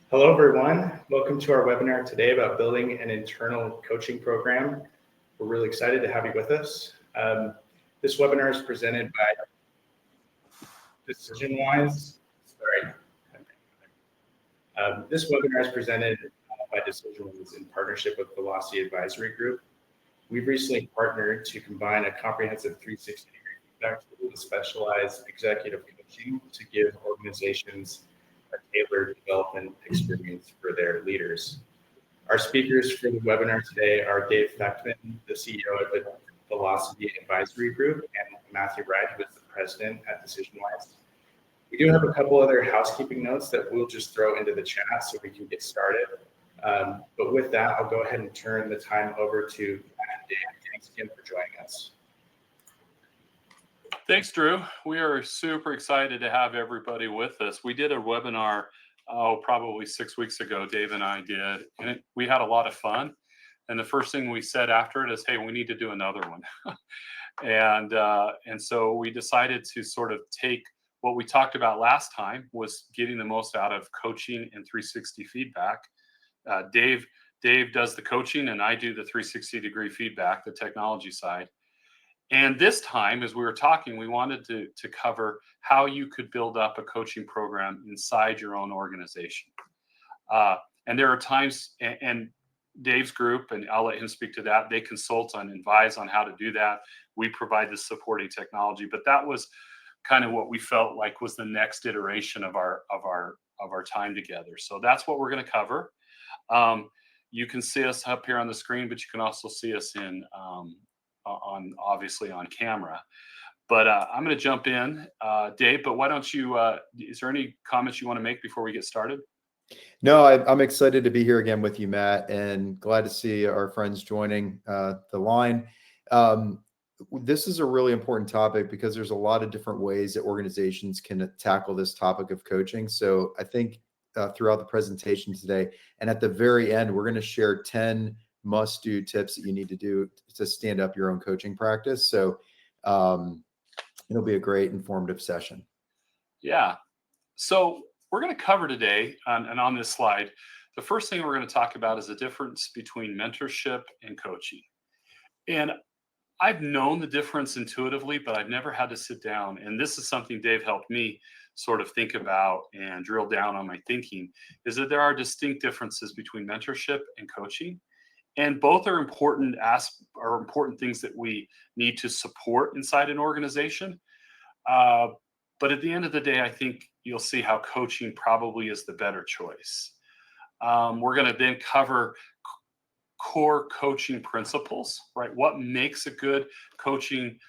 Hello, everyone. Welcome to our webinar today about building an internal coaching program. We're really excited to have you with us. This webinar is presented by DecisionWise. This webinar is presented by DecisionWise in partnership with Velocity Advisory Group. We've recently partnered to combine a comprehensive 360-degree feedback tool with specialized executive coaching to give organizations a tailored development experience for their leaders. Our speakers for the webinar today are Dave Fechtman, the CEO of the Velocity Advisory Group, and Matthew Wride, who is the president at DecisionWise. We do have a couple other housekeeping notes that we'll just throw into the chat so we can get started. But with that, I'll go ahead and turn the time over to Matt and Dave. Thanks again for joining us. Thanks, Drew. We are super excited to have everybody with us. We did a webinar, probably 6 weeks ago, Dave and I did, and we had a lot of fun. And the first thing we said after it is, hey, we need to do another one. and so we decided to sort of take what we talked about last time was getting the most out of coaching and 360 feedback. Dave does the coaching and I do the 360-degree feedback, the technology side. And this time, as we were talking, we wanted to cover how you could build up a coaching program inside your own organization. And there are times, and Dave's group, and I'll let him speak to that, they consult and advise on how to do that. We provide the supporting technology, but that was kind of what we felt like was the next iteration of our time together. So that's what we're going to cover. You can see us up here on the screen, but you can also see us obviously on camera. But I'm going to jump in, Dave, but why don't you, is there any comments you want to make before we get started? No, I'm excited to be here again with you, Matt, and glad to see our friends joining the line. This is a really important topic because there's a lot of different ways that organizations can tackle this topic of coaching. So I think throughout the presentation today, and at the very end, we're going to share 10 must-do tips that you need to do to stand up your own coaching practice. So it'll be a great informative session. Yeah. So we're going to cover today, and on this slide, the first thing we're going to talk about is the difference between mentorship and coaching. And I've known the difference intuitively, but I've never had to sit down. And this is something Dave helped me sort of think about and drill down on my thinking, is that there are distinct differences between mentorship and coaching. And both are important things that we need to support inside an organization. But at the end of the day, I think you'll see how coaching probably is the better choice. We're going to then cover core coaching principles, right? What makes a good coaching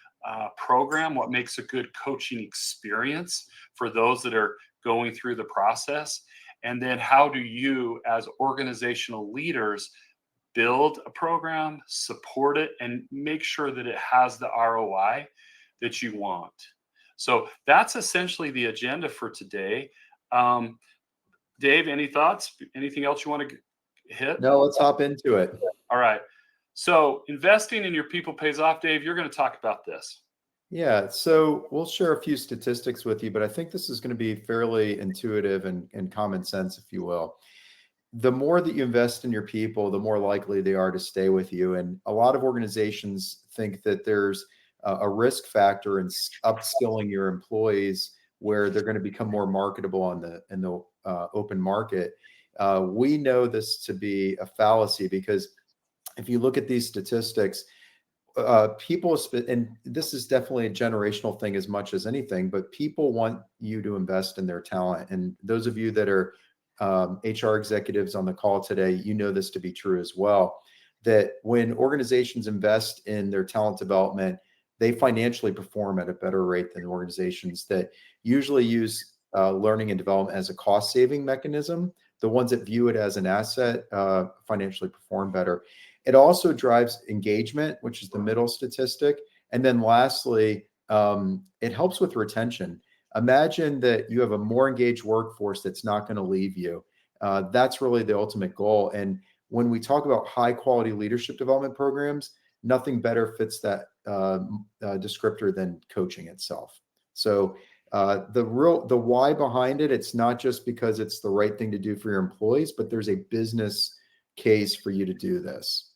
program? What makes a good coaching experience for those that are going through the process? And then how do you, as organizational leaders, build a program, support it, and make sure that it has the ROI that you want? So that's essentially the agenda for today. Dave, any thoughts? Anything else you want to hit? No, let's hop into it. All right. So investing in your people pays off. Dave, you're going to talk about this. Yeah, so we'll share a few statistics with you, but I think this is going to be fairly intuitive and common sense, if you will. The more that you invest in your people, the more likely they are to stay with you. And a lot of organizations think that there's a risk factor in upskilling your employees where they're going to become more marketable in the open market. We know this to be a fallacy because if you look at these statistics, people, and this is definitely a generational thing as much as anything, but people want you to invest in their talent. And those of you that are HR executives on the call today, you know this to be true as well, that when organizations invest in their talent development, they financially perform at a better rate than organizations that usually use learning and development as a cost-saving mechanism. The ones that view it as an asset financially perform better. It also drives engagement, which is the middle statistic. And then lastly, it helps with retention. Imagine that you have a more engaged workforce that's not going to leave you. That's really the ultimate goal. And when we talk about high quality leadership development programs, nothing better fits that descriptor than coaching itself. So The why behind it, it's not just because it's the right thing to do for your employees, but there's a business case for you to do this.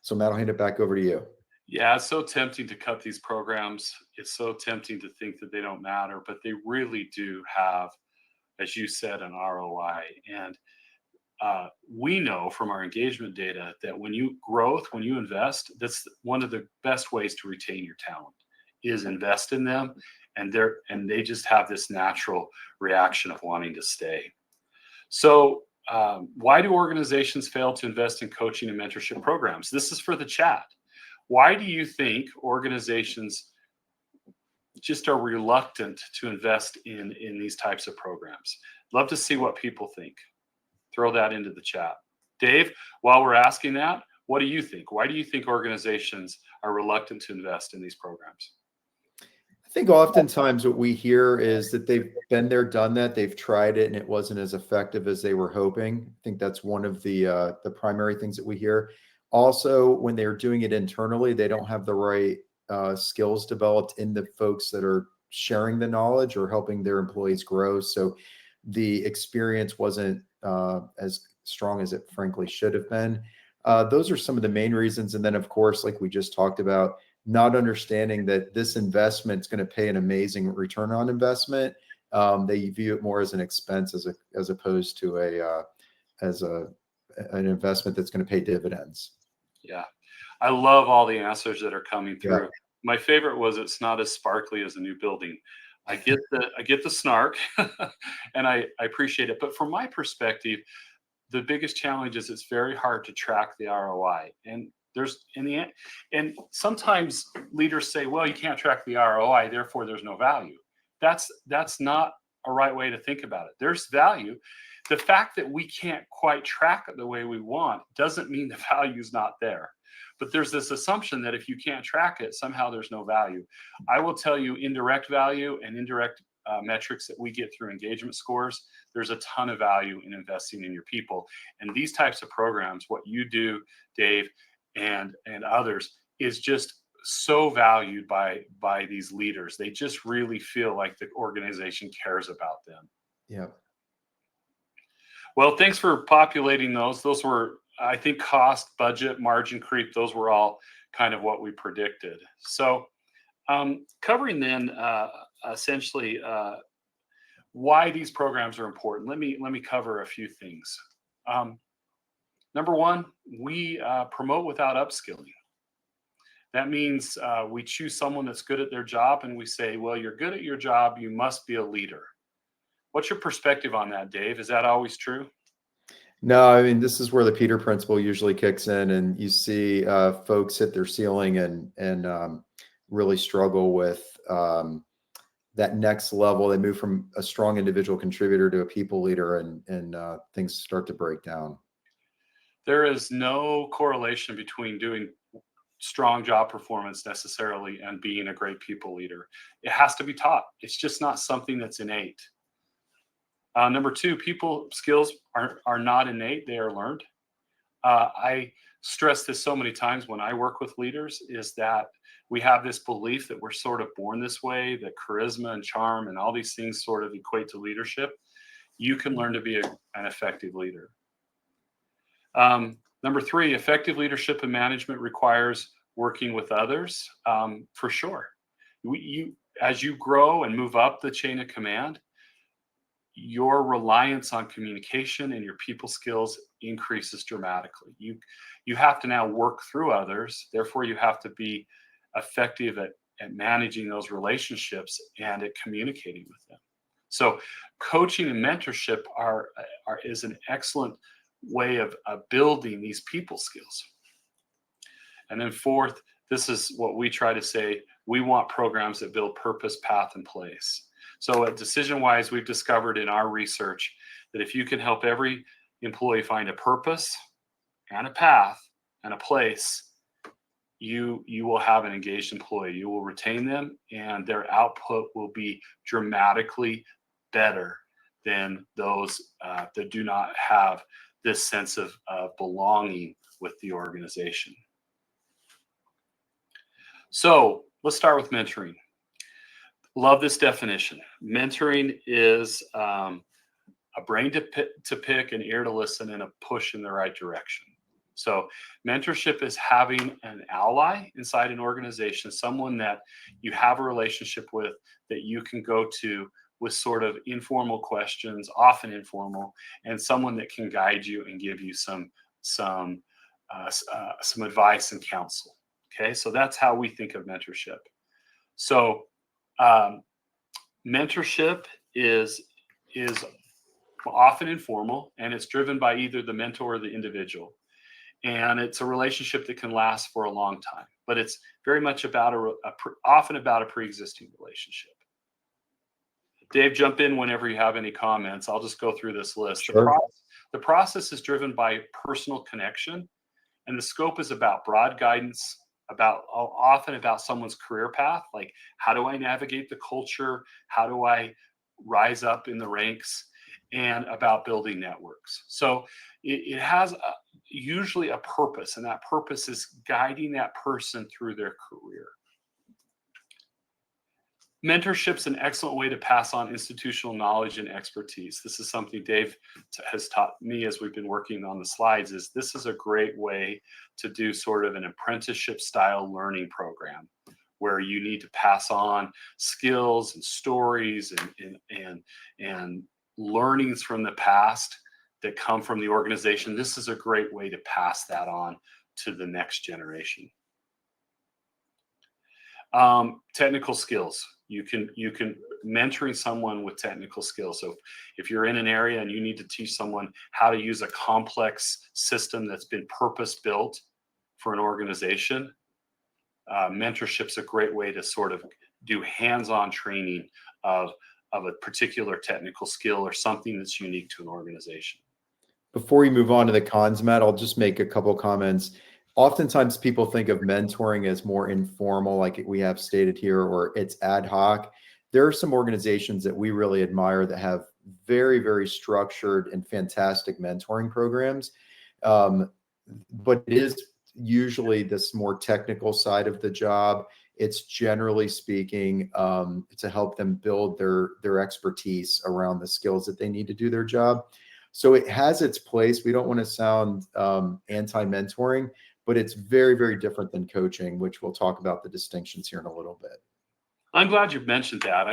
So Matt, I'll hand it back over to you. Yeah, it's so tempting to cut these programs. It's so tempting to think that they don't matter, but they really do have, as you said, an ROI. And we know from our engagement data that when you invest, that's one of the best ways to retain your talent is invest in them, and they just have this natural reaction of wanting to stay. So why do organizations fail to invest in coaching and mentorship programs? This is for the chat. Why do you think organizations just are reluctant to invest in these types of programs? Love to see what people think. Throw that into the chat. Dave, while we're asking that, what do you think? Why do you think organizations are reluctant to invest in these programs? I think oftentimes what we hear is that they've been there, done that, they've tried it, and it wasn't as effective as they were hoping. I think that's one of the primary things that we hear. Also, when they're doing it internally, they don't have the right skills developed in the folks that are sharing the knowledge or helping their employees grow. So the experience wasn't as strong as it frankly should have been. Those are some of the main reasons. And then, of course, like we just talked about, not understanding that this investment is going to pay an amazing return on investment. They view it more as an expense as opposed to an investment that's going to pay dividends. Yeah, I love all the answers that are coming through. Yeah. My favorite was it's not as sparkly as a new building. I get the snark, and I appreciate it. But from my perspective, the biggest challenge is it's very hard to track the ROI. And there's in the end, and sometimes leaders say, well, you can't track the ROI, therefore there's no value. That's not a right way to think about it. There's value. The fact that we can't quite track it the way we want doesn't mean the value is not there. But there's this assumption that if you can't track it, somehow there's no value. I will tell you, indirect value and indirect metrics that we get through engagement scores, there's a ton of value in investing in your people. And these types of programs, what you do, Dave, and others, is just so valued by these leaders. They just really feel like the organization cares about them. Yeah. Well, thanks for populating those. Those were, I think, cost, budget, margin creep. Those were all kind of what we predicted. So covering then essentially why these programs are important. Let me cover a few things. Number one, we promote without upskilling. That means we choose someone that's good at their job and we say, well, you're good at your job, you must be a leader. What's your perspective on that, Dave? Is that always true? No, I mean, this is where the Peter principle usually kicks in, and you see folks hit their ceiling and really struggle with that next level. They move from a strong individual contributor to a people leader, and things start to break down. There is no correlation between doing strong job performance necessarily and being a great people leader. It has to be taught. It's just not something that's innate. Number two, people skills are not innate, they are learned. I stress this so many times when I work with leaders, is that we have this belief that we're sort of born this way, that charisma and charm and all these things sort of equate to leadership. You can learn to be an effective leader. Number three, effective leadership and management requires working with others, for sure. As you grow and move up the chain of command, your reliance on communication and your people skills increases dramatically. You have to now work through others. Therefore, you have to be effective at managing those relationships and at communicating with them. So coaching and mentorship is an excellent way of building these people skills. And then fourth, this is what we try to say, we want programs that build purpose, path, and place. So at DecisionWise, we've discovered in our research that if you can help every employee find a purpose and a path and a place, you will have an engaged employee. You will retain them, and their output will be dramatically better than those that do not have this sense of belonging with the organization. So let's start with mentoring. Love this definition. Mentoring is a brain to pick, an ear to listen, and a push in the right direction. So mentorship is having an ally inside an organization, someone that you have a relationship with, that you can go to with sort of informal questions, often informal, and someone that can guide you and give you some advice and counsel. Okay, so that's how we think of mentorship. So mentorship is often informal, and it's driven by either the mentor or the individual. And it's a relationship that can last for a long time, but it's very much about often about a pre-existing relationship. Dave, jump in whenever you have any comments. I'll just go through this list. Sure. The process is driven by personal connection, and the scope is about broad guidance, often about someone's career path, like how do I navigate the culture, how do I rise up in the ranks, and about building networks. So it has usually a purpose, and that purpose is guiding that person through their career. Mentorship's an excellent way to pass on institutional knowledge and expertise. This is something Dave has taught me as we've been working on the slides, is this is a great way to do sort of an apprenticeship style learning program where you need to pass on skills and stories and learnings from the past that come from the organization. This is a great way to pass that on to the next generation. Technical skills. You can mentoring someone with technical skills. So if you're in an area and you need to teach someone how to use a complex system that's been purpose built for an organization, mentorship's a great way to sort of do hands-on training of a particular technical skill or something that's unique to an organization. Before we move on to the cons, Matt, I'll just make a couple comments. Oftentimes people think of mentoring as more informal, like we have stated here, or it's ad hoc. There are some organizations that we really admire that have very, very structured and fantastic mentoring programs. But it is usually this more technical side of the job. It's generally speaking to help them build their expertise around the skills that they need to do their job. So it has its place. We don't want to sound anti-mentoring, but it's very, very different than coaching, which we'll talk about the distinctions here in a little bit. I'm glad you mentioned that.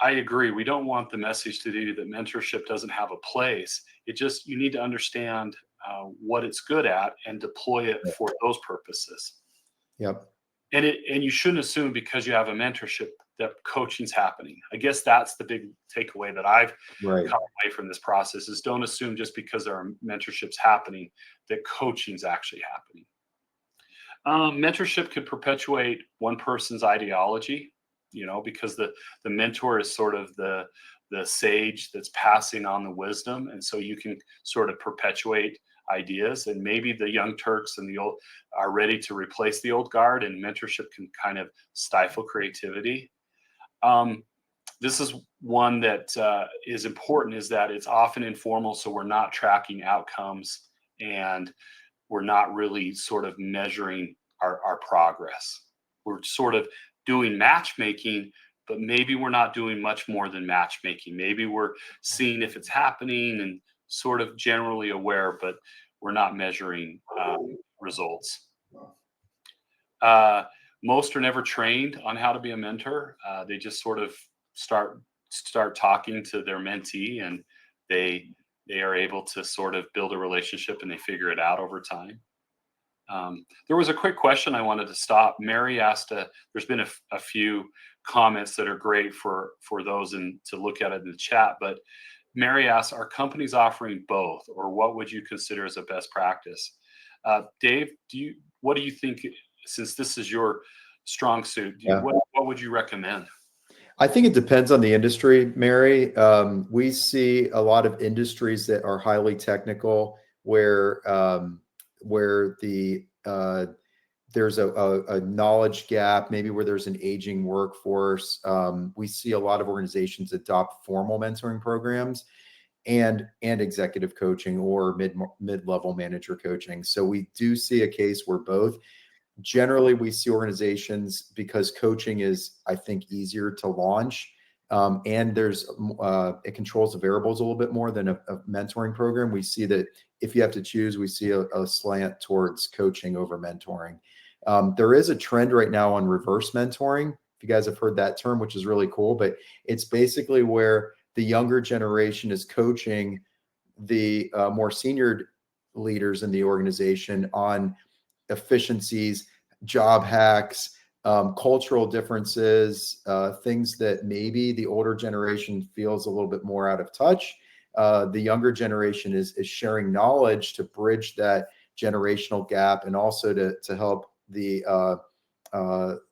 I agree. We don't want the message to be that mentorship doesn't have a place. You need to understand what it's good at and deploy it for those purposes. Yep. And you shouldn't assume because you have a mentorship that coaching's happening. I guess that's the big takeaway that I've come away from this process, is don't assume just because there are mentorships happening that coaching's actually happening. Mentorship could perpetuate one person's ideology, because the mentor is sort of the sage that's passing on the wisdom. And so you can sort of perpetuate ideas, and maybe the young Turks and the old are ready to replace the old guard, and mentorship can kind of stifle creativity. This is one that is important, is that it's often informal. So we're not tracking outcomes, and we're not really sort of measuring our progress. We're sort of doing matchmaking, but maybe we're not doing much more than matchmaking. Maybe we're seeing if it's happening and sort of generally aware, but we're not measuring results. Most are never trained on how to be a mentor. They just sort of start talking to their mentee, and they are able to sort of build a relationship, and they figure it out over time. There was a quick question I wanted to stop. Mary asked, there's been a few comments that are great for those to look at it in the chat, but Mary asked, are companies offering both, or what would you consider as a best practice? Dave, what do you think, since this is your strong suit, what would you recommend? I think it depends on the industry, Mary. We see a lot of industries that are highly technical where there's a knowledge gap, maybe where there's an aging workforce. We see a lot of organizations adopt formal mentoring programs and executive coaching or mid-level manager coaching. So we do see a case where both. generally we see organizations, because coaching is, I think, easier to launch. And it controls the variables a little bit more than a mentoring program. We see that if you have to choose, we see a slant towards coaching over mentoring. There is a trend right now on reverse mentoring. If you guys have heard that term, which is really cool, but it's basically where the younger generation is coaching the more senior leaders in the organization on efficiencies, job hacks, cultural differences, things that maybe the older generation feels a little bit more out of touch. The younger generation is sharing knowledge to bridge that generational gap, and also to help the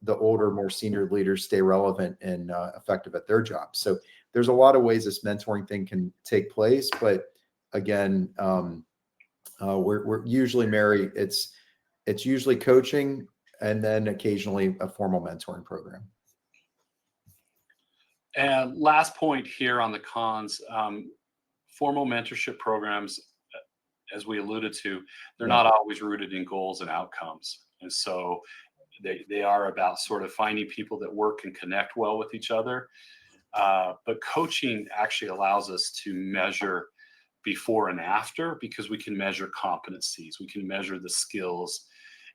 older, more senior leaders stay relevant and effective at their jobs. So there's a lot of ways this mentoring thing can take place, but again, we're usually married. It's usually coaching and then occasionally a formal mentoring program. And last point here on the cons, formal mentorship programs, as we alluded to, they're not always rooted in goals and outcomes. And so they are about sort of finding people that work and connect well with each other. But coaching actually allows us to measure before and after, because we can measure competencies, we can measure the skills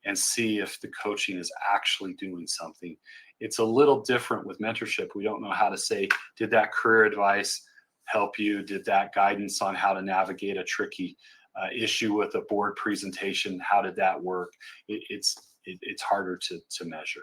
and see if the coaching is actually doing something. It's a little different with mentorship. We don't know how to say, did that career advice help you? Did that guidance on how to navigate a tricky issue with a board presentation, how did that work? It's harder to measure.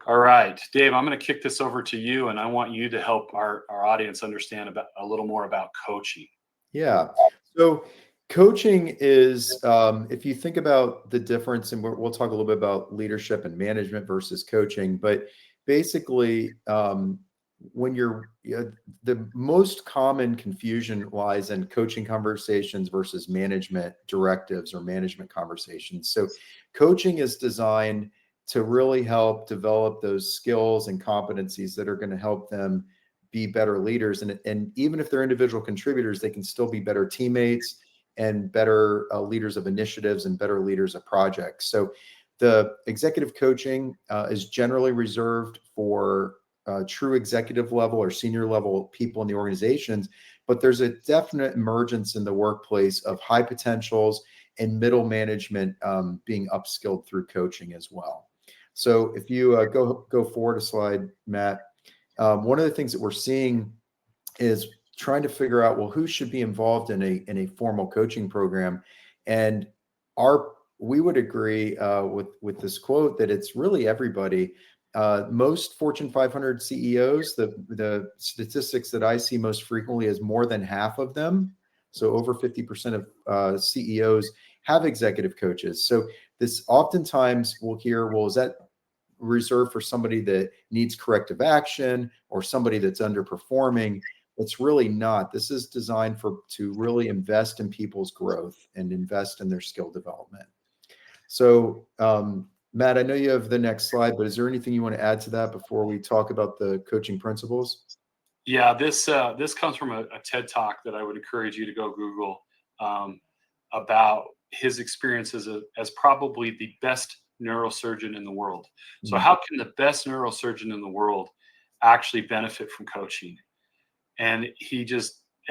All right, Dave, I'm going to kick this over to you, and I want you to help our audience understand a little more about coaching. Yeah. So coaching is, if you think about the difference, and we'll talk a little bit about leadership and management versus coaching, but basically, when the most common confusion lies in coaching conversations versus management directives or management conversations. So coaching is designed to really help develop those skills and competencies that are going to help them be better leaders. And even if they're individual contributors, they can still be better teammates and better leaders of initiatives and better leaders of projects. So the executive coaching is generally reserved for true executive level or senior level people in the organizations, but there's a definite emergence in the workplace of high potentials and middle management being upskilled through coaching as well. So if you go forward a slide, Matt, one of the things that we're seeing is trying to figure out, well, who should be involved in a formal coaching program. And we would agree with this quote that it's really everybody. Most Fortune 500 CEOs, the statistics that I see most frequently is more than half of them. So over 50% of CEOs have executive coaches. So this oftentimes we'll hear, well, is that reserved for somebody that needs corrective action or somebody that's underperforming? It's really not. This is designed to really invest in people's growth and invest in their skill development. So, Matt, I know you have the next slide, but is there anything you want to add to that before we talk about the coaching principles? Yeah, this comes from a TED Talk that I would encourage you to go Google, about his experience as probably the best neurosurgeon in the world. So how can the best neurosurgeon in the world actually benefit from coaching? And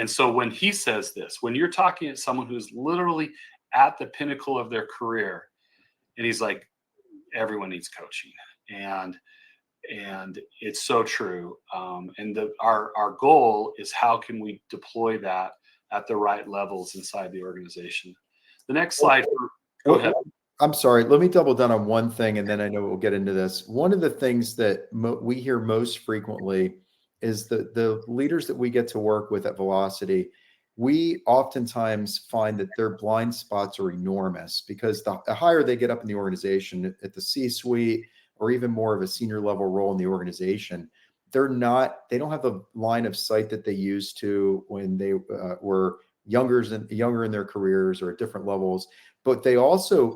so when he says this, when you're talking to someone who's literally at the pinnacle of their career, and he's like, everyone needs coaching. And it's so true. And our goal is, how can we deploy that at the right levels inside the organization? The next slide. Go ahead. I'm sorry. Let me double down on one thing, and then I know we'll get into this. One of the things that we hear most frequently is the leaders that we get to work with at Velocity, we oftentimes find that their blind spots are enormous, because the higher they get up in the organization at the C-suite or even more of a senior level role in the organization, they don't have the line of sight that they used to when they were younger in their careers or at different levels. But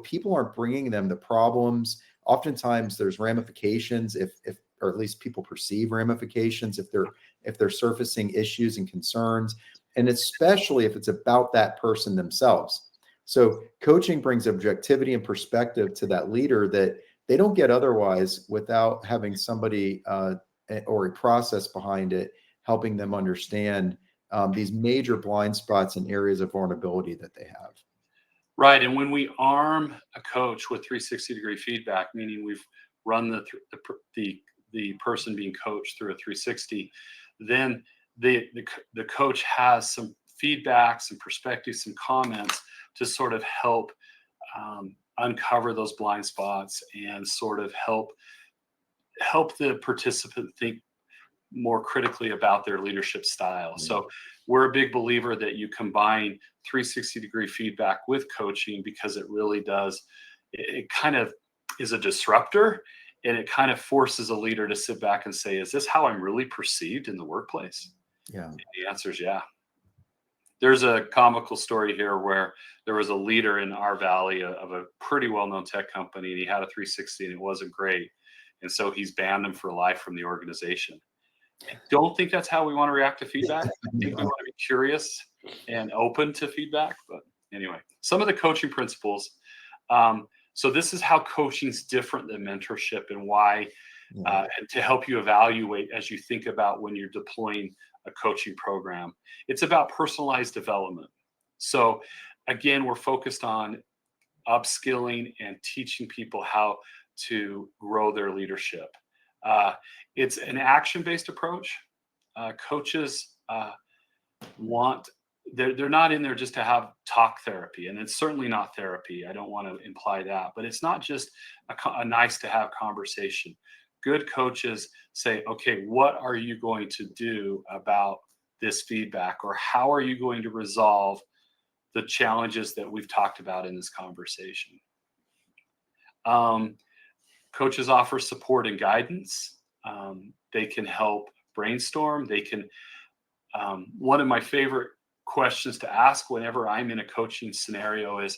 people aren't bringing them the problems. Oftentimes there's ramifications or at least people perceive ramifications if they're surfacing issues and concerns. And especially if it's about that person themselves. So coaching brings objectivity and perspective to that leader that they don't get otherwise without having somebody or a process behind it, helping them understand these major blind spots and areas of vulnerability that they have. Right. And when we arm a coach with 360-degree feedback, meaning we've run the person being coached through a 360, then the coach has some feedback, some perspectives, some comments to sort of help uncover those blind spots and sort of help the participant think more critically about their leadership style. So we're a big believer that you combine 360-degree feedback with coaching, because it really does, it kind of is a disruptor, and it kind of forces a leader to sit back and say, is this how I'm really perceived in the workplace? Yeah. And the answer is yeah. There's a comical story here where there was a leader in our valley of a pretty well-known tech company, and he had a 360 and it wasn't great. And so he's banned him for life from the organization. I don't think that's how we want to react to feedback. I think we want to be curious and open to feedback. But anyway, some of the coaching principles. So this is how coaching is different than mentorship, and why, and to help you evaluate as you think about when you're deploying a coaching program. It's about personalized development. So again, we're focused on upskilling and teaching people how to grow their leadership. It's an action-based approach. Coaches they're not in there just to have talk therapy, and it's certainly not therapy. I don't want to imply that, but it's not just a nice to have conversation. Good coaches say, okay, what are you going to do about this feedback, or how are you going to resolve the challenges that we've talked about in this conversation? Coaches offer support and guidance. They can help brainstorm. They can, one of my favorite questions to ask whenever I'm in a coaching scenario is,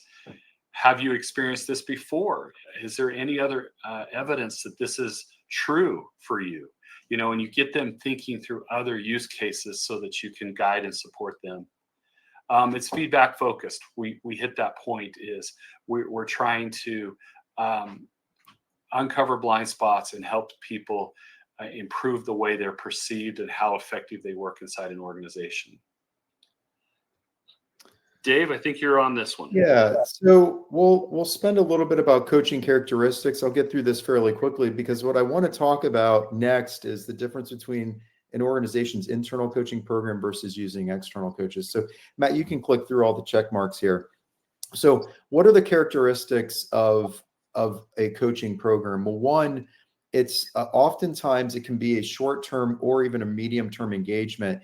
have you experienced this before? Is there any other evidence that this is true for you? You know, and you get them thinking through other use cases so that you can guide and support them. It's feedback focused. We hit that point, is we're trying to uncover blind spots and help people improve the way they're perceived and how effective they work inside an organization. Dave, I think you're on this one. Yeah, so we'll spend a little bit about coaching characteristics. I'll get through this fairly quickly, because what I want to talk about next is the difference between an organization's internal coaching program versus using external coaches. So Matt, you can click through all the check marks here. So what are the characteristics of a coaching program? Well, one, it's oftentimes it can be a short-term or even a medium-term engagement.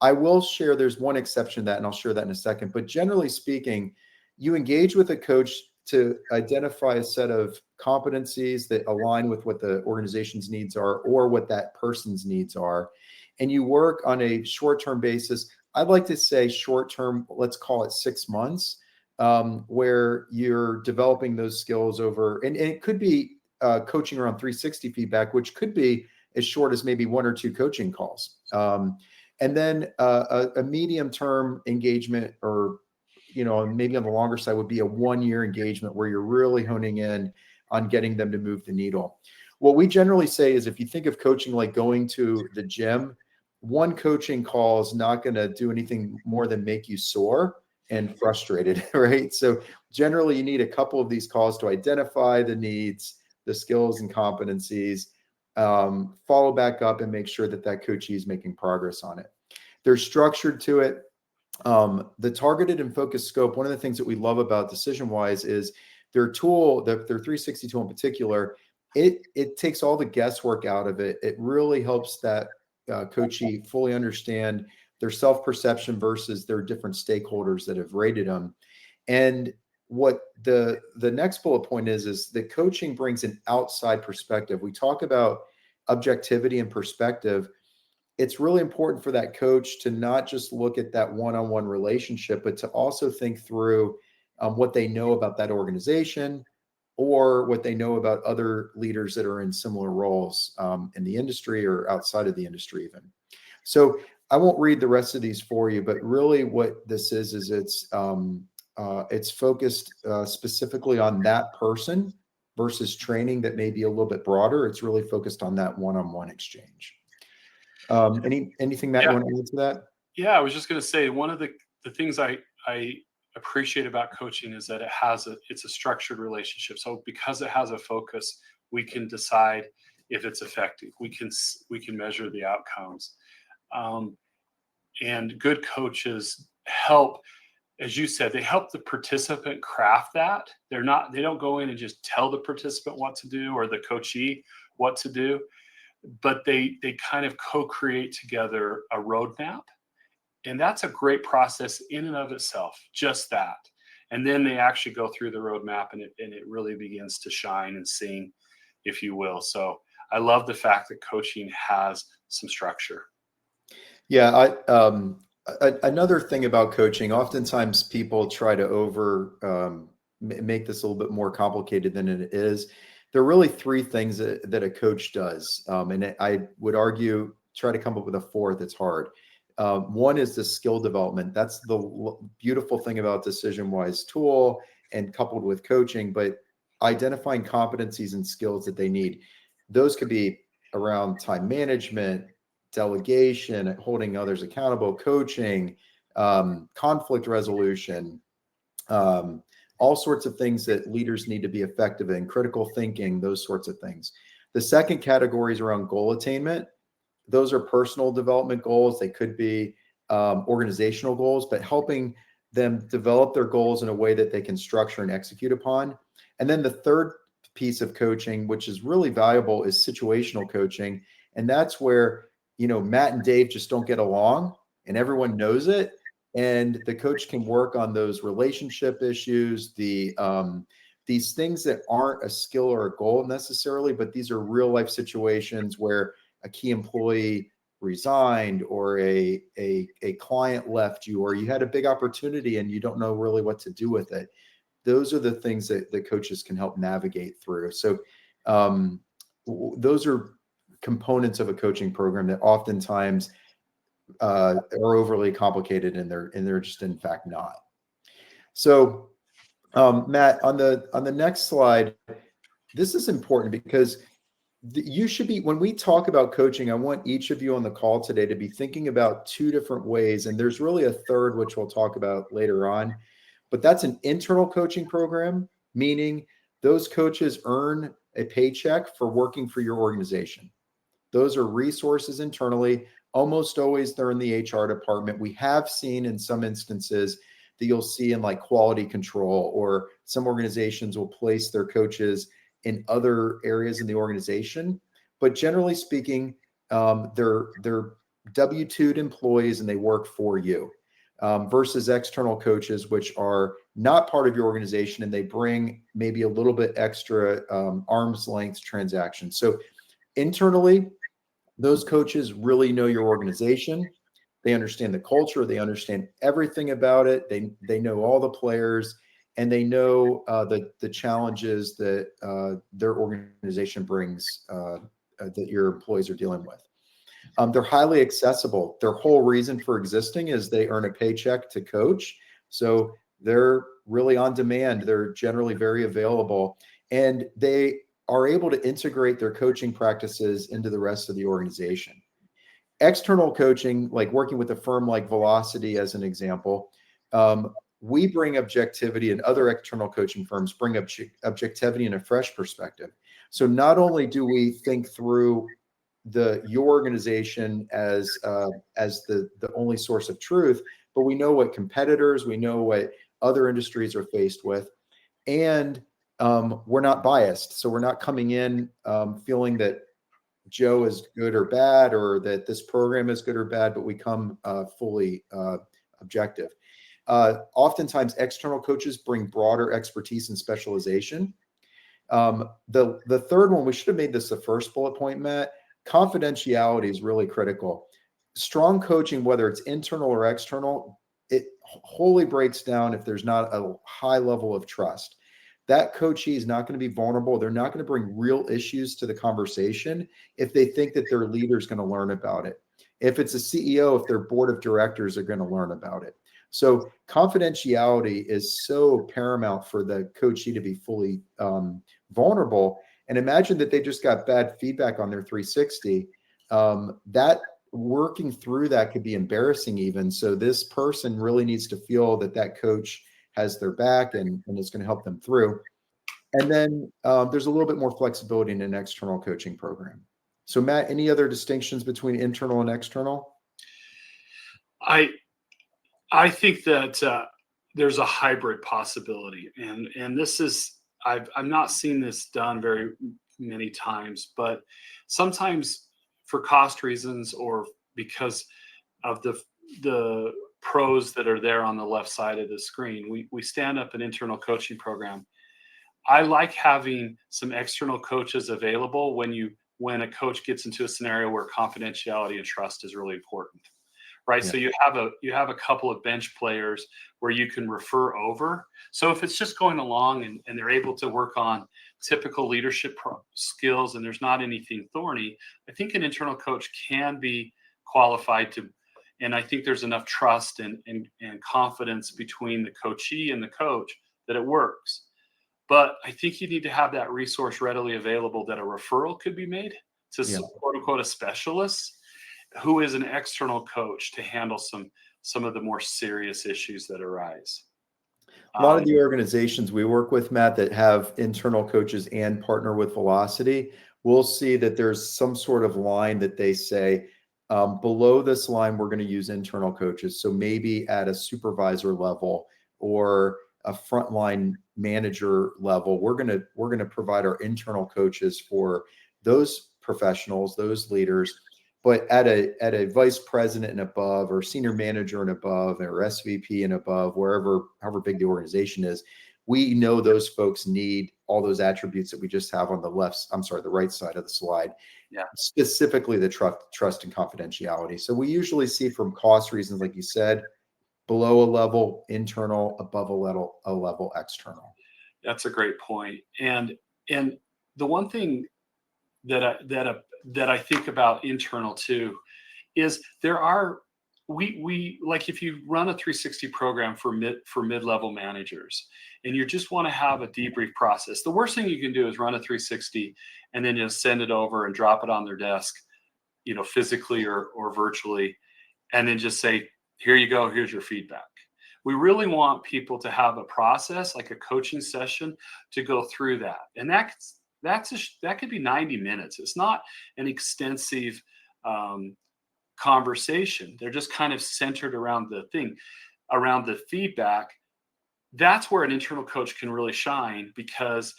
I will share, there's one exception to that, and I'll share that in a second. But generally speaking, you engage with a coach to identify a set of competencies that align with what the organization's needs are, or what that person's needs are. And you work on a short-term basis. I'd like to say short-term, let's call it 6 months, where you're developing those skills over, and it could be coaching around 360 feedback, which could be as short as maybe 1 or 2 coaching calls. And then a medium-term engagement, or maybe on the longer side, would be a 1-year engagement where you're really honing in on getting them to move the needle. What we generally say is, if you think of coaching like going to the gym, 1 coaching call is not going to do anything more than make you sore and frustrated, right? So generally you need a couple of these calls to identify the needs, the skills and competencies, follow back up and make sure that coachee is making progress on it. There's structure to it. The targeted and focused scope, one of the things that we love about DecisionWise is their tool, their 360 tool in particular, it takes all the guesswork out of it. It really helps that coachee fully understand their self-perception versus their different stakeholders that have rated them. And what the next bullet point is that coaching brings an outside perspective. We talk about objectivity and perspective. It's really important for that coach to not just look at that one-on-one relationship, but to also think through what they know about that organization, or what they know about other leaders that are in similar roles in the industry or outside of the industry even. So I won't read the rest of these for you, but really what this is it's it's focused specifically on that person versus training that may be a little bit broader. It's really focused on that one-on-one exchange. Anything Matt, you want to add to that? Yeah, I was just going to say, one of the things I appreciate about coaching is that it's a structured relationship. So because it has a focus, we can decide if it's effective. We can measure the outcomes. And good coaches help, as you said, they help the participant craft that. They don't go in and just tell the participant what to do or the coachee what to do, but they kind of co-create together a roadmap. And that's a great process in and of itself, just that. And then they actually go through the roadmap and it really begins to shine and sing, if you will. So I love the fact that coaching has some structure. Yeah. Another thing about coaching, oftentimes people try to make this a little bit more complicated than it is. There are really three things that a coach does. And I would argue, try to come up with a fourth. It's hard. One is the skill development. That's the beautiful thing about DecisionWise tool and coupled with coaching, but identifying competencies and skills that they need. Those could be around time management, delegation, holding others accountable, coaching, conflict resolution, all sorts of things that leaders need to be effective in, critical thinking, those sorts of things. The second category is around goal attainment. Those are personal development goals. They could be organizational goals, but helping them develop their goals in a way that they can structure and execute upon. And then the third piece of coaching, which is really valuable, is situational coaching. And that's where, Matt and Dave just don't get along and everyone knows it. And the coach can work on those relationship issues, these things that aren't a skill or a goal necessarily, but these are real life situations where a key employee resigned or a client left you, or you had a big opportunity and you don't know really what to do with it. Those are the things that the coaches can help navigate through. So those are components of a coaching program that oftentimes are overly complicated, and they're just in fact not. So Matt, on the next slide, this is important because you should be, when we talk about coaching, I want each of you on the call today to be thinking about two different ways. And there's really a third, which we'll talk about later on, but that's an internal coaching program, meaning those coaches earn a paycheck for working for your organization. Those are resources internally. Almost always they're in the HR department. We have seen in some instances that you'll see in like quality control, or some organizations will place their coaches in other areas in the organization. But generally speaking, they're W-2'd employees and they work for you, versus external coaches, which are not part of your organization and they bring maybe a little bit extra arm's length transaction. So internally, those coaches really know your organization. They understand the culture. They understand everything about it. They know all the players, and they know the challenges that their organization brings that your employees are dealing with. They're highly accessible. Their whole reason for existing is they earn a paycheck to coach. So they're really on demand. They're generally very available, and they are able to integrate their coaching practices into the rest of the organization. External coaching, like working with a firm like Velocity as an example, we bring objectivity, and other external coaching firms bring objectivity and a fresh perspective. So not only do we think through your organization as the only source of truth, but we know what competitors, we know what other industries are faced with, and we're not biased. So we're not coming in feeling that Joe is good or bad, or that this program is good or bad, but we come fully objective. Oftentimes, external coaches bring broader expertise and specialization. The third one, we should have made this the first bullet point, Matt. Confidentiality is really critical. Strong coaching, whether it's internal or external, it wholly breaks down if there's not a high level of trust. That coachee is not going to be vulnerable. They're not going to bring real issues to the conversation if they think that their leader is going to learn about it. If it's a CEO, if their board of directors are going to learn about it. So confidentiality is so paramount for the coachee to be fully vulnerable. And imagine that they just got bad feedback on their 360. That working through that could be embarrassing even. So this person really needs to feel that that coach has their back and is going to help them through. And then there's a little bit more flexibility in an external coaching program. So Matt, any other distinctions between internal and external? I think that there's a hybrid possibility, and this is I've not seen this done very many times, but sometimes for cost reasons or because of the pros that are there on the left side of the screen, we stand up an internal coaching program. I like having some external coaches available when a coach gets into a scenario where confidentiality and trust is really important. Right. Yeah. So you have a couple of bench players where you can refer over. So if it's just going along and they're able to work on typical leadership skills and there's not anything thorny, I think an internal coach can be qualified to, and I think there's enough trust and confidence between the coachee and the coach that it works. But I think you need to have that resource readily available that a referral could be made to quote unquote a specialist who is an external coach to handle some of the more serious issues that arise. A lot of the organizations we work with, Matt, that have internal coaches and partner with Velocity, we'll see that there's some sort of line that they say, below this line, we're going to use internal coaches. So maybe at a supervisor level or a frontline manager level, we're going to provide our internal coaches for those professionals, those leaders. But at a vice president and above, or senior manager and above, or SVP and above, however big the organization is, we know those folks need all those attributes that we just have on the right side of the slide. Yeah. Specifically the trust and confidentiality. So we usually see, from cost reasons, like you said, below a level internal, above a level external. That's a great point. And the one thing that I think about internal too is we like, if you run a 360 program for mid-level managers and you just want to have a debrief process, the worst thing you can do is run a 360 and then just send it over and drop it on their desk, physically or virtually, and then just say, here you go, here's your feedback. We really want people to have a process, like a coaching session, to go through that. And that could be 90 minutes. It's not an extensive conversation. They're just kind of centered around the feedback. That's where an internal coach can really shine, because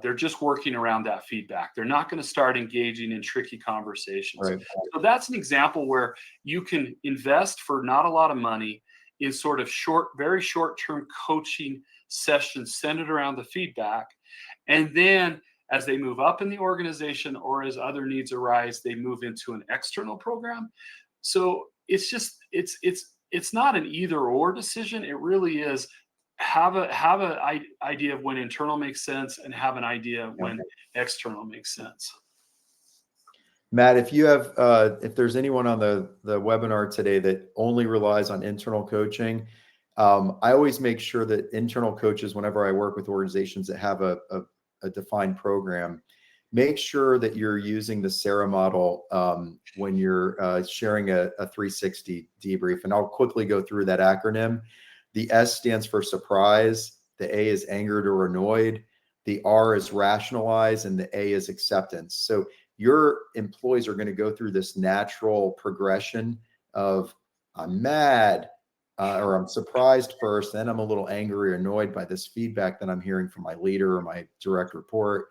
they're just working around that feedback. They're not going to start engaging in tricky conversations. Right. So that's an example where you can invest for not a lot of money in sort of very short-term coaching sessions centered around the feedback. And then as they move up in the organization or as other needs arise, they move into an external program. So it's not an either or decision. It really is have an idea of when internal makes sense and have an idea of when external makes sense. Matt, if there's anyone on the webinar today that only relies on internal coaching, I always make sure that internal coaches, whenever I work with organizations that have a defined program, make sure that you're using the SARA model when you're sharing a 360 debrief. And I'll quickly go through that acronym. The S stands for surprise. The A is angered or annoyed. The R is rationalize, and the A is acceptance. So your employees are going to go through this natural progression of, I'm mad, or I'm surprised first, then I'm a little angry or annoyed by this feedback that I'm hearing from my leader or my direct report.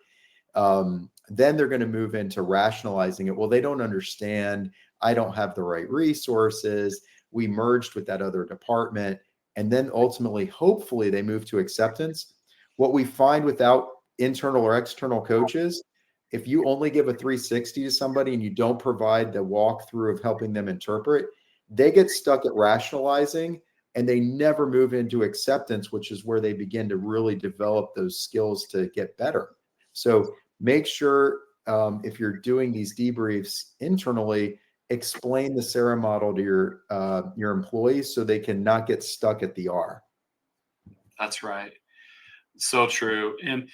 Then they're going to move into rationalizing it. Well, they don't understand. I don't have the right resources. We merged with that other department. And then ultimately, hopefully, they move to acceptance. What we find without internal or external coaches, if you only give a 360 to somebody and you don't provide the walkthrough of helping them interpret, they get stuck at rationalizing and they never move into acceptance, which is where they begin to really develop those skills to get better. So make sure if you're doing these debriefs internally, explain the Sarah model to your employees so they can not get stuck at the R. That's right. So true. And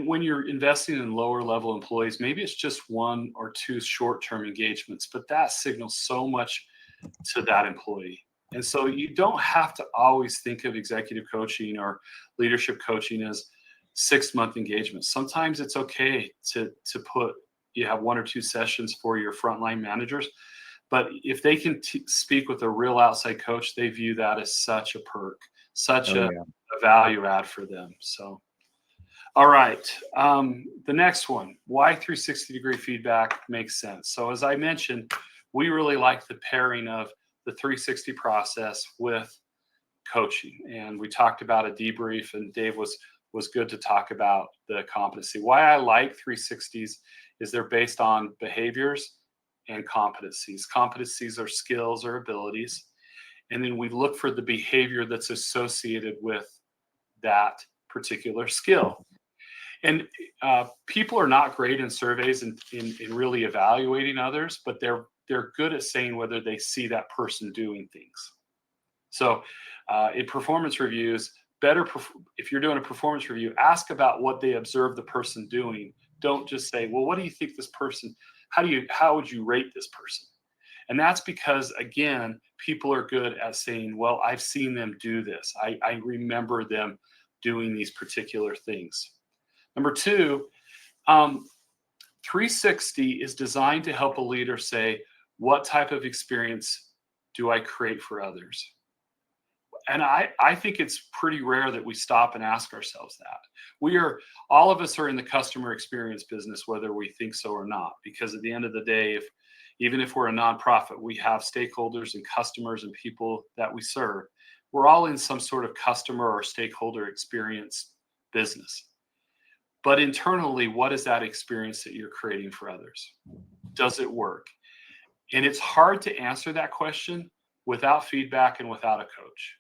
when you're investing in lower level employees, maybe it's just 1 or 2 short-term engagements, but that signals so much to that employee. And so you don't have to always think of executive coaching or leadership coaching as 6-month engagements. Sometimes it's okay to put, you have 1 or 2 sessions for your frontline managers, but if they can speak with a real outside coach, they view that as such a perk, such a value add for them. So, all right. The next one, why 360-degree feedback makes sense. So as I mentioned, we really like the pairing of the 360 process with coaching. And we talked about a debrief, and Dave was good to talk about the competency. Why I like 360s is they're based on behaviors and competencies. Competencies are skills or abilities. And then we look for the behavior that's associated with that particular skill. And people are not great in surveys and in really evaluating others, but they're good at saying whether they see that person doing things. So in performance reviews, if you're doing a performance review, ask about what they observe the person doing. Don't just say, well, what do you think this person, how would you rate this person? And that's because, again, people are good at saying, well, I've seen them do this. I remember them doing these particular things. Number 2, 360 is designed to help a leader say, what type of experience do I create for others? And I think it's pretty rare that we stop and ask ourselves that. All of us are in the customer experience business, whether we think so or not, because at the end of the day, even if we're a nonprofit, we have stakeholders and customers and people that we serve. We're all in some sort of customer or stakeholder experience business. But internally, what is that experience that you're creating for others? Does it work? And it's hard to answer that question without feedback and without a coach.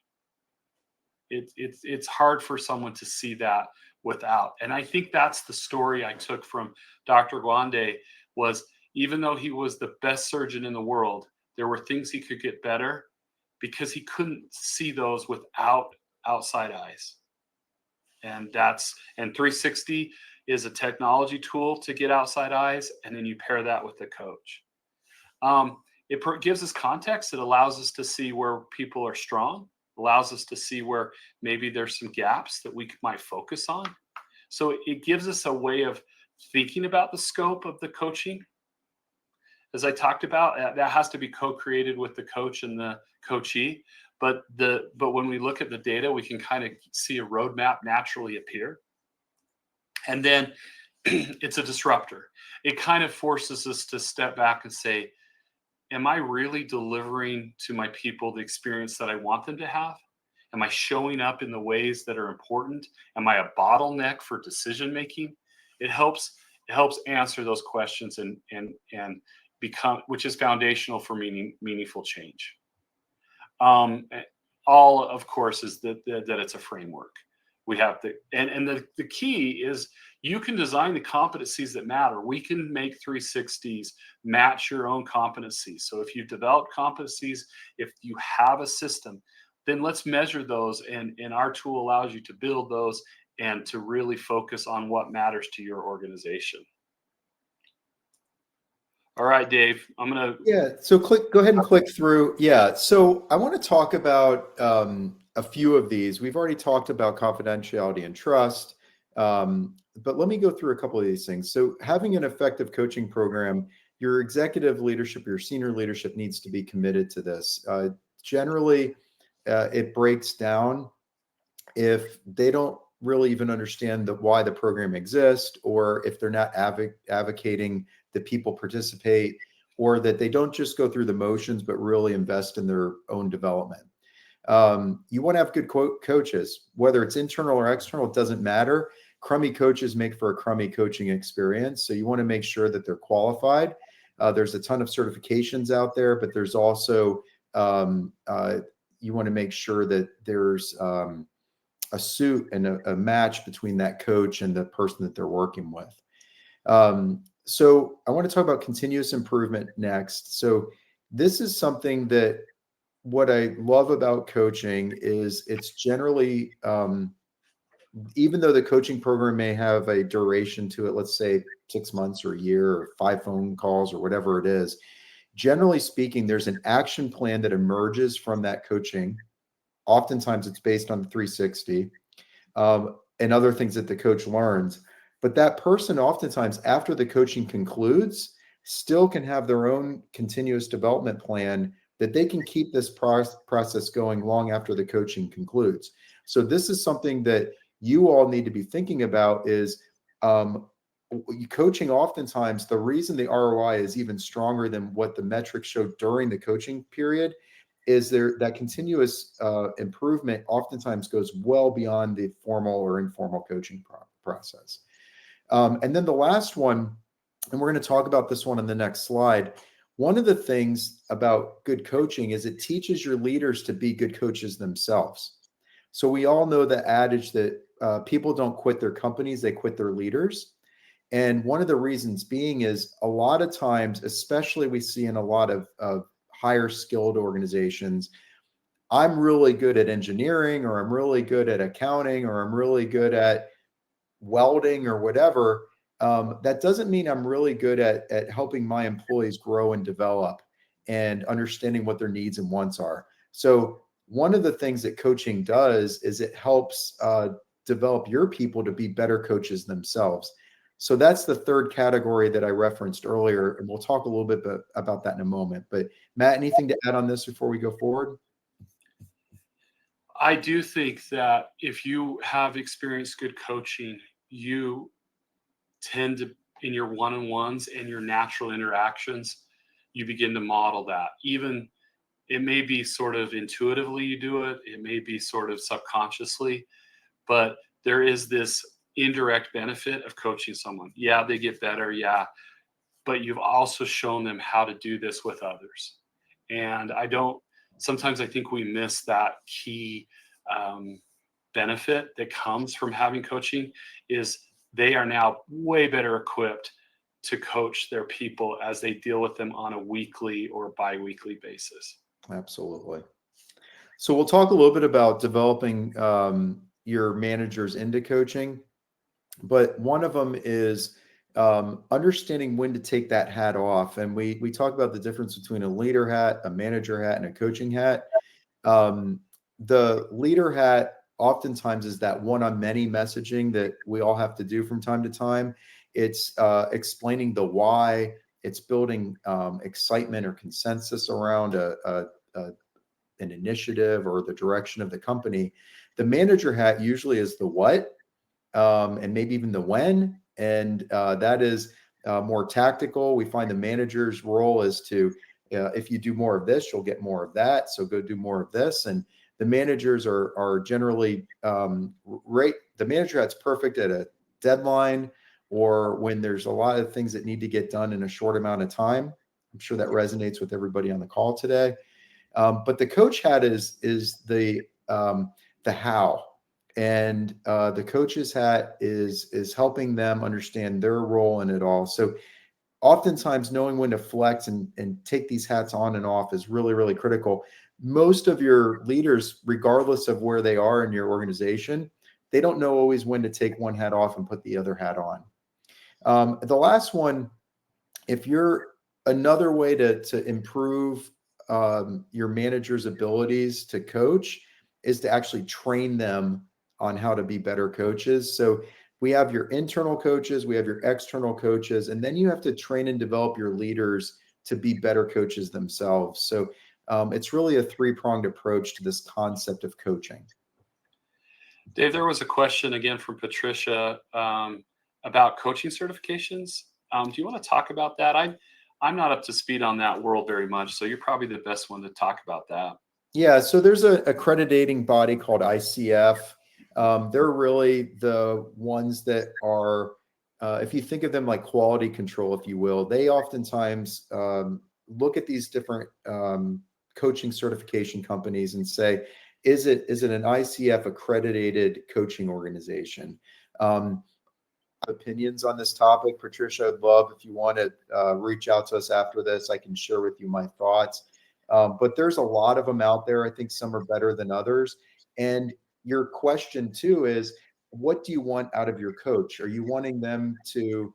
It's hard for someone to see that without. And I think that's the story I took from Dr. Gwande was, even though he was the best surgeon in the world, there were things he could get better because he couldn't see those without outside eyes. And 360 is a technology tool to get outside eyes, and then you pair that with the coach. It gives us context. It allows us to see where people are strong, allows us to see where maybe there's some gaps that we might focus on. So it gives us a way of thinking about the scope of the coaching. As I talked about, that has to be co-created with the coach and the coachee. But when we look at the data, we can kind of see a roadmap naturally appear. And then it's a disruptor. It kind of forces us to step back and say, am I really delivering to my people the experience that I want them to have? Am I showing up in the ways that are important? Am I a bottleneck for decision making? It helps answer those questions and become, which is foundational for meaningful change. All, of course, is that it's a framework. We have the key is you can design the competencies that matter. We can make 360s match your own competencies. So if you've developed competencies, if you have a system, then let's measure those. And our tool allows you to build those and to really focus on what matters to your organization. All right, Dave, So go ahead and click through. Yeah. So I want to talk about a few of these. We've already talked about confidentiality and trust, but let me go through a couple of these things. So having an effective coaching program, your executive leadership, your senior leadership needs to be committed to this. Generally, it breaks down if they don't really even understand why the program exists, or if they're not advocating that people participate, or that they don't just go through the motions, but really invest in their own development. You want to have good coaches, whether it's internal or external, it doesn't matter. Crummy coaches make for a crummy coaching experience. So you want to make sure that they're qualified. There's a ton of certifications out there, but there's also, you want to make sure that there's a suit and a match between that coach and the person that they're working with. So I want to talk about continuous improvement next. So this is something that what I love about coaching is it's generally, even though the coaching program may have a duration to it, let's say 6 months or a year or 5 phone calls or whatever it is, generally speaking, there's an action plan that emerges from that coaching. Oftentimes it's based on the 360 and other things that the coach learns. But that person, oftentimes, after the coaching concludes, still can have their own continuous development plan that they can keep this process going long after the coaching concludes. So this is something that you all need to be thinking about is coaching. Oftentimes, the reason the ROI is even stronger than what the metrics show during the coaching period is there that continuous improvement oftentimes goes well beyond the formal or informal coaching process. And then the last one, and we're going to talk about this one on the next slide. One of the things about good coaching is it teaches your leaders to be good coaches themselves. So we all know the adage that people don't quit their companies, they quit their leaders. And one of the reasons being is a lot of times, especially we see in a lot of higher skilled organizations, I'm really good at engineering, or I'm really good at accounting, or I'm really good at welding or whatever. That doesn't mean I'm really good at helping my employees grow and develop and understanding what their needs and wants are. So one of the things that coaching does is it helps develop your people to be better coaches themselves. So that's the third category that I referenced earlier, and we'll talk a little bit about that in a moment. But Matt, anything to add on this before we go forward? I do think that if you have experienced good coaching, you tend to, in your one-on-ones and your natural interactions, you begin to model that. Even it may be sort of intuitively you do it, it may be sort of subconsciously, but there is this indirect benefit of coaching someone. Yeah, they get better. Yeah. But you've also shown them how to do this with others. And sometimes I think we miss that key benefit that comes from having coaching is they are now way better equipped to coach their people as they deal with them on a weekly or bi-weekly basis. Absolutely. So we'll talk a little bit about developing your managers into coaching, but one of them is understanding when to take that hat off. And we talk about the difference between a leader hat, a manager hat, and a coaching hat. The leader hat oftentimes is that one-on-many messaging that we all have to do from time to time. It's explaining the why. It's building excitement or consensus around an initiative or the direction of the company. The manager hat usually is the what, and maybe even the when, and that is more tactical. We find the manager's role is to, if you do more of this, you'll get more of that. So go do more of this. And the managers are generally the manager hat's perfect at a deadline or when there's a lot of things that need to get done in a short amount of time. I'm sure that resonates with everybody on the call today. But the coach hat is the how, and the coach's hat is helping them understand their role in it all. So oftentimes knowing when to flex and take these hats on and off is really, really critical. Most of your leaders, regardless of where they are in your organization, they don't know always when to take one hat off and put the other hat on. The last one, if you're another way to improve your manager's abilities to coach is to actually train them on how to be better coaches. So we have your internal coaches, we have your external coaches, and then you have to train and develop your leaders to be better coaches themselves. So it's really a three-pronged approach to this concept of coaching. Dave, there was a question again from Patricia about coaching certifications. Do you want to talk about that? I'm not up to speed on that world very much, so you're probably the best one to talk about that. Yeah, so there's a accrediting body called ICF. They're really the ones that are, if you think of them like quality control, if you will, they oftentimes look at these different coaching certification companies and say, is it an ICF accredited coaching organization? opinions on this topic, Patricia, I'd love if you want to reach out to us after this. I can share with you my thoughts. But there's a lot of them out there. I think some are better than others. And your question too is, what do you want out of your coach? Are you wanting them to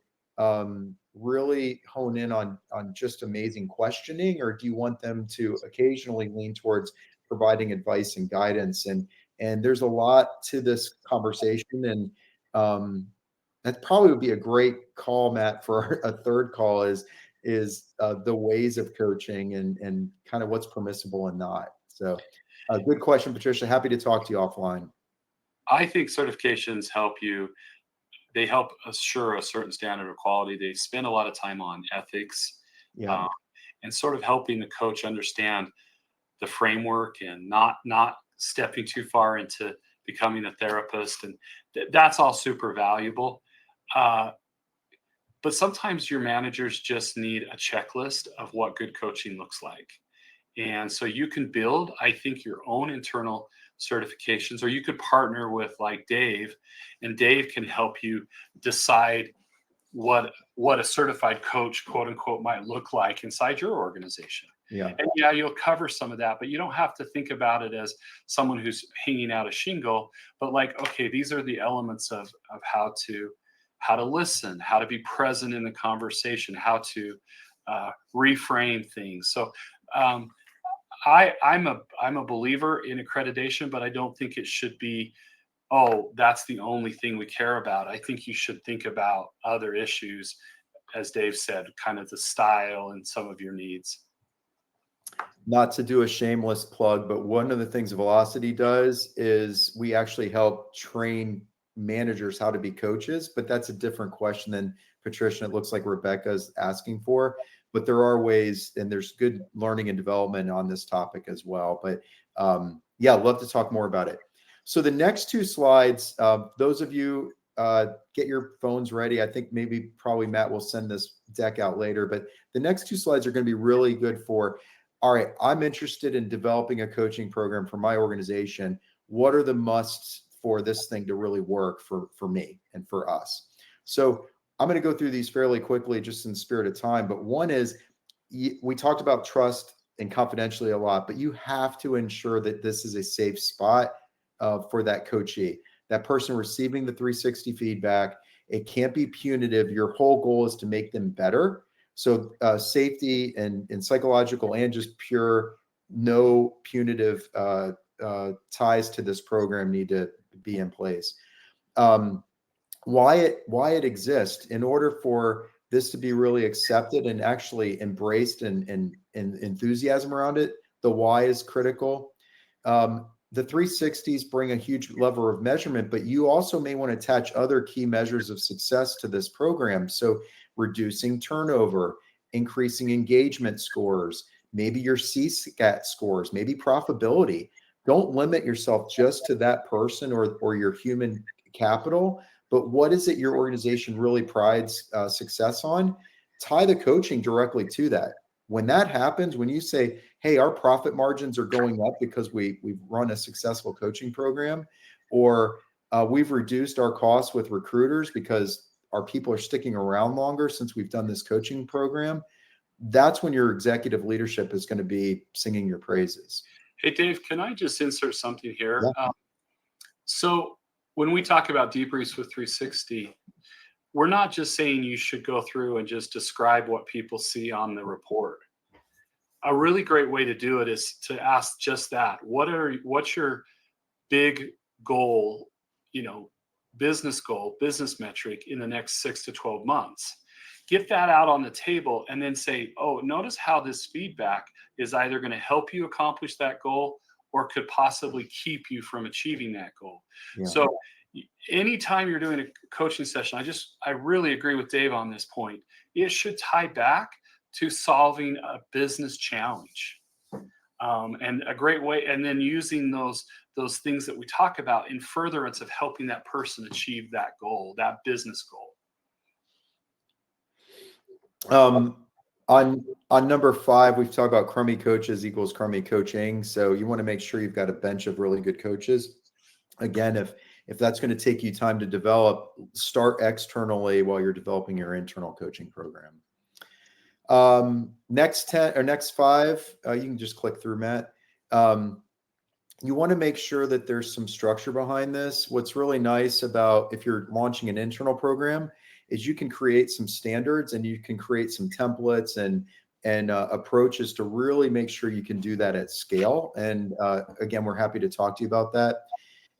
really hone in on just amazing questioning, or do you want them to occasionally lean towards providing advice and guidance? And there's a lot to this conversation, and that probably would be a great call, Matt, for a third call is the ways of coaching and kind of what's permissible and not. So good question, Patricia. Happy to talk to you offline. I think certifications help you. They help assure a certain standard of quality. They spend a lot of time on ethics, Yeah. and sort of helping the coach understand the framework and not stepping too far into becoming a therapist. And that's all super valuable. But sometimes your managers just need a checklist of what good coaching looks like. And so you can build, I think, your own internal certifications, or you could partner with like Dave, and Dave can help you decide what a certified coach, quote unquote, might look like inside your organization. Yeah. And yeah, you'll cover some of that, but you don't have to think about it as someone who's hanging out a shingle, but like, okay, these are the elements of how to listen, how to be present in the conversation, how to reframe things. So I'm a believer in accreditation, but I don't think it should be, oh, that's the only thing we care about. I think you should think about other issues, as Dave said, kind of the style and some of your needs. Not to do a shameless plug, but one of the things Velocity does is we actually help train managers how to be coaches, but that's a different question than Patricia. It looks like Rebecca's asking for, but there are ways, and there's good learning and development on this topic as well. But yeah, I'd love to talk more about it. So the next two slides, those of you get your phones ready. I think probably Matt will send this deck out later, but the next two slides are going to be really good for, all right, I'm interested in developing a coaching program for my organization. What are the musts for this thing to really work for me and for us? So I'm going to go through these fairly quickly, just in the spirit of time. But one is, we talked about trust and confidentiality a lot, but you have to ensure that this is a safe spot for that coachee, that person receiving the 360 feedback. It can't be punitive. Your whole goal is to make them better. So safety and psychological and just pure, no punitive ties to this program need to be in place. Why it exists, in order for this to be really accepted and actually embraced and enthusiasm around it, the why is critical. The 360s bring a huge level of measurement, but you also may want to attach other key measures of success to this program. So reducing turnover, increasing engagement scores, maybe your CSAT scores, maybe profitability. Don't limit yourself just to that person or your human capital, but what is it your organization really prides success on? Tie the coaching directly to that. When that happens, when you say, hey, our profit margins are going up because we've run a successful coaching program, or we've reduced our costs with recruiters because our people are sticking around longer since we've done this coaching program, that's when your executive leadership is going to be singing your praises. Hey, Dave, can I just insert something here? Yeah. So when we talk about debriefs with 360, we're not just saying you should go through and just describe what people see on the report. A really great way to do it is to ask just that. What's your big goal, business goal, business metric in the next 6 to 12 months? Get that out on the table and then say, oh, notice how this feedback is either going to help you accomplish that goal or could possibly keep you from achieving that goal. Yeah. So anytime you're doing a coaching session, I really agree with Dave on this point. It should tie back to solving a business challenge. And a great way, and then using those things that we talk about in furtherance of helping that person achieve that goal, that business goal. On number 5, we've talked about crummy coaches equals crummy coaching. So you want to make sure you've got a bench of really good coaches. Again, If that's going to take you time to develop, start externally while you're developing your internal coaching program. Next 10 or next 5, you can just click through, Matt. You want to make sure that there's some structure behind this. What's really nice about if you're launching an internal program is you can create some standards and you can create some templates and approaches to really make sure you can do that at scale. And again, we're happy to talk to you about that.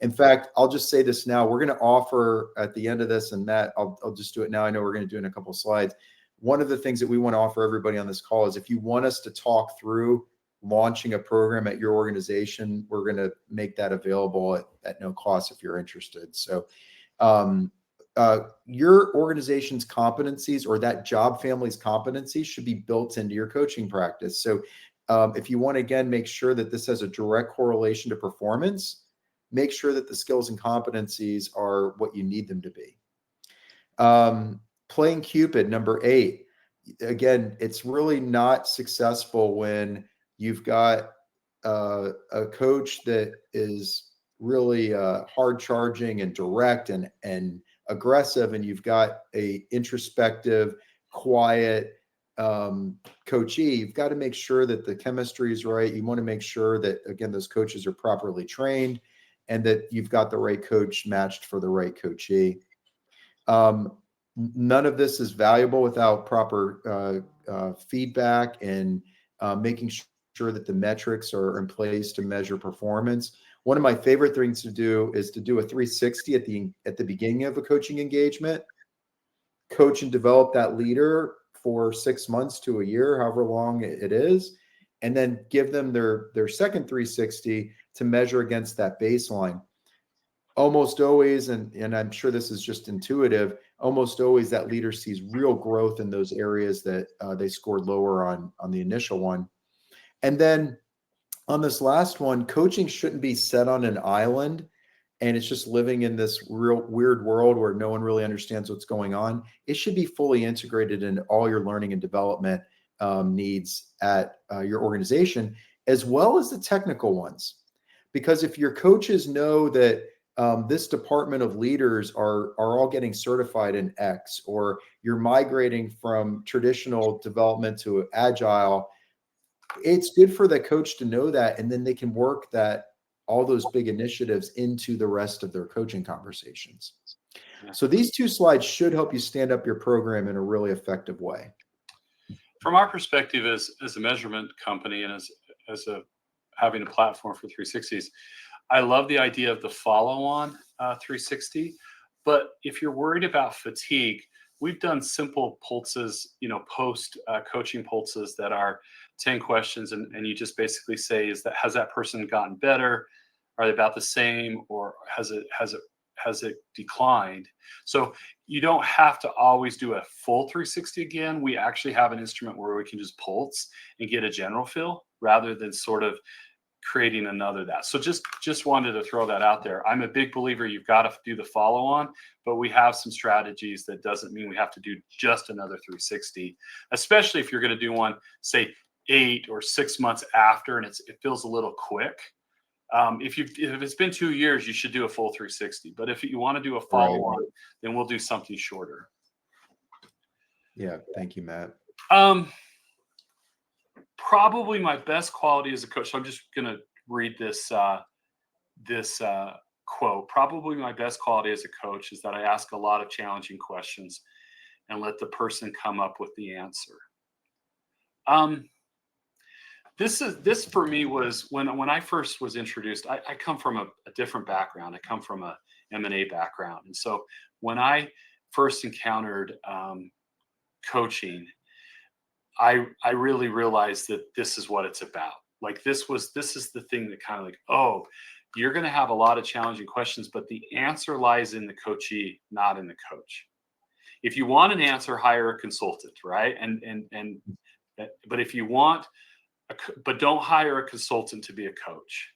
In fact, I'll just say this now. We're going to offer at the end of this, and Matt, I'll just do it now. I know we're going to do it in a couple of slides. One of the things that we want to offer everybody on this call is if you want us to talk through launching a program at your organization, we're going to make that available at no cost if you're interested. So your organization's competencies or that job family's competencies should be built into your coaching practice. So if you want to, again, make sure that this has a direct correlation to performance, make sure that the skills and competencies are what you need them to be. Playing Cupid, number 8. Again, it's really not successful when you've got a coach that is really hard charging and direct and aggressive, and you've got a introspective, quiet coachee. You've got to make sure that the chemistry is right. You want to make sure that, again, those coaches are properly trained and that you've got the right coach matched for the right coachee. None of this is valuable without proper feedback and making sure that the metrics are in place to measure performance. One of my favorite things to do is to do a 360 at the beginning of a coaching engagement, coach and develop that leader for 6 months to a year, however long it is, and then give them their second 360 to measure against that baseline. Almost always, and I'm sure this is just intuitive, almost always that leader sees real growth in those areas that they scored lower on the initial one. And then on this last one, coaching shouldn't be set on an island and it's just living in this real weird world where no one really understands what's going on. It should be fully integrated in all your learning and development needs at your organization, as well as the technical ones. Because if your coaches know that this department of leaders are all getting certified in X, or you're migrating from traditional development to agile, it's good for the coach to know that, and then they can work all those big initiatives into the rest of their coaching conversations. Yeah. So these 2 slides should help you stand up your program in a really effective way. From our perspective as a measurement company and as having a platform for 360s, I love the idea of the follow-on 360. But if you're worried about fatigue, we've done simple pulses, post coaching pulses that are 10 questions, and you just basically say, has that person gotten better? Are they about the same, or has it declined? So you don't have to always do a full 360 again. We actually have an instrument where we can just pulse and get a general feel rather than sort of creating another that. So just wanted to throw that out there. I'm a big believer you've got to do the follow on, but we have some strategies that doesn't mean we have to do just another 360, especially if you're going to do one, say 8 or 6 months after, and it feels a little quick. If it's been 2 years, you should do a full 360. But if you want to do a follow on, then we'll do something shorter. Yeah. Thank you, Matt. Probably my best quality as a coach. So I'm just going to read this quote. Probably my best quality as a coach is that I ask a lot of challenging questions and let the person come up with the answer. This for me was when I first was introduced. I come from a different background. I come from a M&A background, and so when I first encountered coaching, I really realized that this is what it's about. Like this is the thing that kind of like, oh, you're going to have a lot of challenging questions, but the answer lies in the coachee, not in the coach. If you want an answer, hire a consultant, right? But if you want, but don't hire a consultant to be a coach.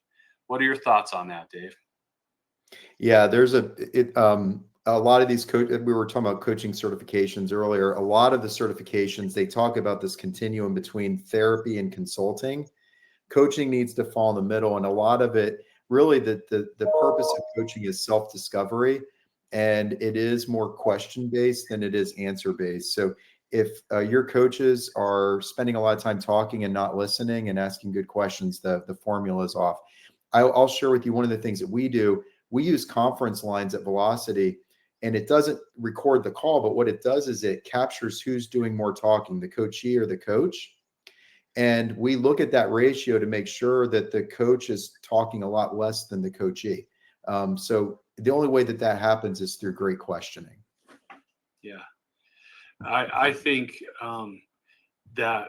What are your thoughts on that, Dave? Yeah, there's a lot of these we were talking about coaching certifications earlier. A lot of the certifications, they talk about this continuum between therapy and consulting. Coaching needs to fall in the middle. And a lot of it, really the purpose of coaching is self-discovery, and it is more question-based than it is answer-based. So if your coaches are spending a lot of time talking and not listening and asking good questions, the formula is off. I'll share with you one of the things that we do. We use conference lines at Velocity, and it doesn't record the call, but what it does is it captures who's doing more talking, the coachee or the coach. And we look at that ratio to make sure that the coach is talking a lot less than the coachee. So the only way that that happens is through great questioning. Yeah. I think that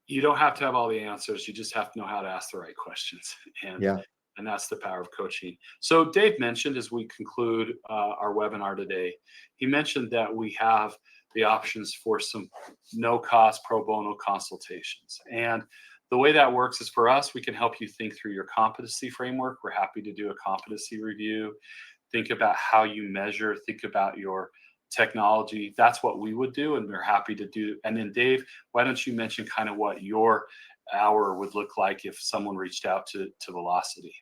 you don't have to have all the answers. You just have to know how to ask the right questions. And that's the power of coaching. So Dave mentioned, as we conclude our webinar today, he mentioned that we have the options for some no-cost pro bono consultations. And the way that works is, for us, we can help you think through your competency framework. We're happy to do a competency review. Think about how you measure, think about your technology. That's what we would do, and we're happy to do. And then Dave, why don't you mention kind of what your hour would look like if someone reached out to Velocity?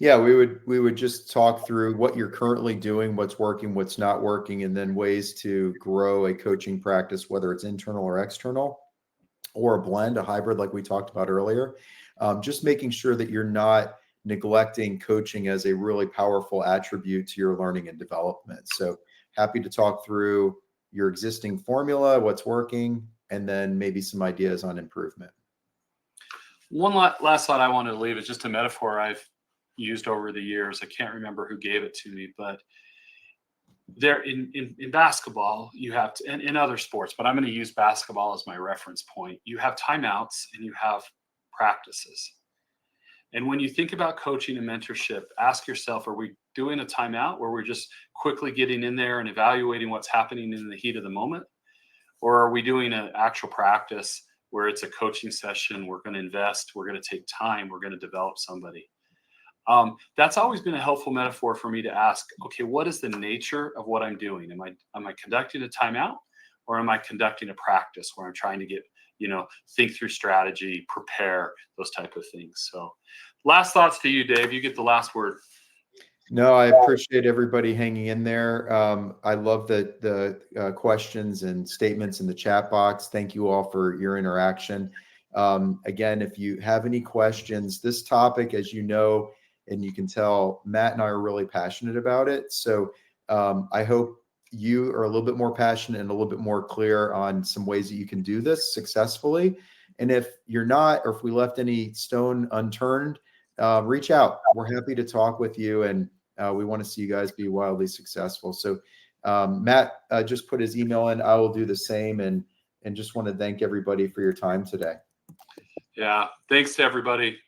Yeah, we would just talk through what you're currently doing, what's working, what's not working, and then ways to grow a coaching practice, whether it's internal or external, or a blend, a hybrid like we talked about earlier. Just making sure that you're not neglecting coaching as a really powerful attribute to your learning and development. So happy to talk through your existing formula, what's working, and then maybe some ideas on improvement. One last thought I wanted to leave is just a metaphor I've used over the years. I can't remember who gave it to me, but there in basketball, you have to, and in other sports, but I'm going to use basketball as my reference point. You have timeouts and you have practices. And when you think about coaching and mentorship, ask yourself, are we doing a timeout where we're just quickly getting in there and evaluating what's happening in the heat of the moment? Or are we doing an actual practice where it's a coaching session? We're going to invest, we're going to take time, we're going to develop somebody. That's always been a helpful metaphor for me to ask, okay, what is the nature of what I'm doing? Am I conducting a timeout, or am I conducting a practice where I'm trying to get, think through strategy, prepare, those type of things? So last thoughts to you, Dave. You get the last word. No, I appreciate everybody hanging in there. I love the questions and statements in the chat box. Thank you all for your interaction. Again, if you have any questions, this topic, as you know, and you can tell, Matt and I are really passionate about it. So I hope you are a little bit more passionate and a little bit more clear on some ways that you can do this successfully. And if you're not, or if we left any stone unturned, reach out. We're happy to talk with you, and we want to see you guys be wildly successful. So Matt just put his email in. I will do the same, and just want to thank everybody for your time today. Yeah, thanks to everybody.